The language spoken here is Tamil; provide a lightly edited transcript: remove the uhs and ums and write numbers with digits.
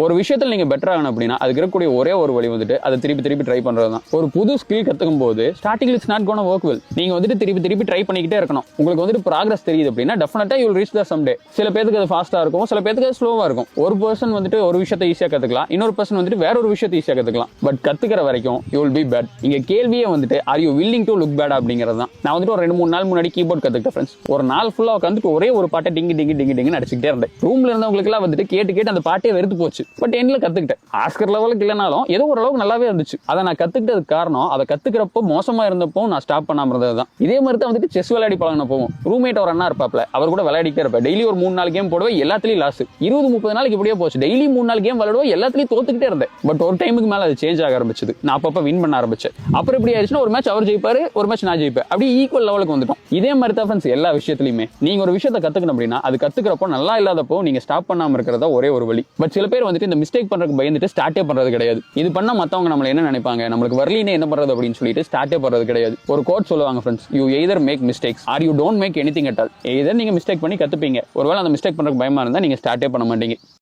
ஒரு விஷயத்தில் நீங்க பெட்டர் ஆகணும் அப்படின்னா அதுக்கு இருக்கக்கூடிய ஒரே ஒரு வழி வந்துட்டு அதை திருப்பி திருப்பி ட்ரை பண்றது தான். ஒரு புது ஸ்கில் கத்துக்கும் போது ஸ்டார்டிங்ல it's not gonna work well. நீங்க வந்துட்டு திருப்பி திருப்பி ட்ரை பண்ணிக்கிட்டே இருக்கணும். உங்களுக்கு வந்துட்டு ப்ராக்ரஸ் தெரியுது அப்படின்னா டெஃபினட்டா you will reach the some day. சில பேருக்கு அது ஃபாஸ்டா இருக்கும், சில பேருக்கு அது ஸ்லோவா இருக்கும். ஒரு பர்சன் வந்துட்டு ஒரு விஷயத்தை ஈஸியா கத்துக்கலாம், இன்னொரு பர்சன் வந்துட்டு வேற ஒரு விஷயத்தை ஈஸியா கத்துக்கலாம். பட் கத்துக்கிற வரைக்கும் யூ வில் பி பேட். இங்க கேள்வியே வந்துட்டு are you willing to look bad அப்படிங்கிறது தான். நான் வந்துட்டு ஒரு 2-3 நாள் முன்னாடி கீபோர்ட் கத்துக்கிட்டேன் ஃப்ரெண்ட்ஸ். ஒரு நாள் ஃபுல்லா உட்காந்துட்டு ஒரே ஒரு பாட்டை டிங்கி டிங்கி டிங்கி டிங்கி நடிச்சுக்கிட்டே இருந்தேன். ரூம்ல இருந்தவங்களுக்கு எல்லாம் வந்துட்டு கேட்டு கேட்டு அந்த பாட்டே வெறுத்து போச்சு. பட் எண்ணில கத்துக்கிட்டேன். ஆஸ்கர் லெவலுக்கு இல்லைனாலும் ஏதோ ஓரளவுக்கு நல்லாவே இருந்துச்சு. அதை நான் கத்துக்கிட்டதுக்கு காரணம் அதை கத்துக்கிறப்போ மோசமா இருந்தப்போ நான் ஸ்டாப் பண்ணாம இருந்தது தான். இதே மாதிரி தான் வந்துட்டு செஸ் விளையாடி பழகின போவோம். ரூம்மேட் ஒரு அண்ணா இருப்பாப்ல, அவர் கூட விளையாடிட்டே இருப்பேன். டெய்லி ஒரு 3-4 கேம் போடுவேன், எல்லாத்துலயும் லாஸ். 20-30 நாளைக்கு இப்படியே போச்சு. டெய்லி 3-4 கேம் விளையாடுவோம், எல்லாத்துலயும் தோத்துக்கிட்டே இருந்தேன். பட் ஒரு டைமுக்கு மேல அது சேஞ்ச் ஆக ஆரம்பிச்சது. நான் அப்பப்ப வின் பண்ண ஆரம்பிச்சேன். அப்புறம் எப்படி ஆயிடுச்சுன்னா ஒரு மேட்ச் அவர் ஜெயிப்பாரு, ஒரு மேட்ச் நான் ஜெயிப்பேன். அப்படி ஈக்குவல் லெவலுக்கு வந்துட்டோம். இதே மாதிரி தான் ஃப்ரெண்ட்ஸ் எல்லா விஷயத்துலயுமே. நீங்க ஒரு விஷயத்தை கத்துக்கணும் அப்படின்னா அது கத்துக்கிறப்போ நல்லா இல்லாதப்போ நீங்க ஸ்டாப் பண்ணாம இருக்கிறதா ஒரே ஒரு வழி. பட் சில பேர் வந்துட்டு இந்த மிஸ்டேக் பண்றதுக்கு பயந்துட்டு ஸ்டார்ட்டே பண்றது கிடையாது. இது பண்ணா மத்தவங்க நம்மள என்ன நினைப்பாங்க, நம்மளுக்கு வரலினே என்ன பண்றது அப்படின்னு சொல்லிட்டு ஸ்டார்ட்டே பண்றது கிடையாது. ஒரு கோட் சொல்லுவாங்க friends, you either make mistakes or you don't make anything at all. Either நீங்க மிஸ்டேக் பண்ணி கத்துப்பீங்க, ஒருவேளை அந்த மிஸ்டேக் பண்றதுக்கு பயமா இருந்தா நீங்க ஸ்டார்ட்டே பண்ண மாட்டீங்க.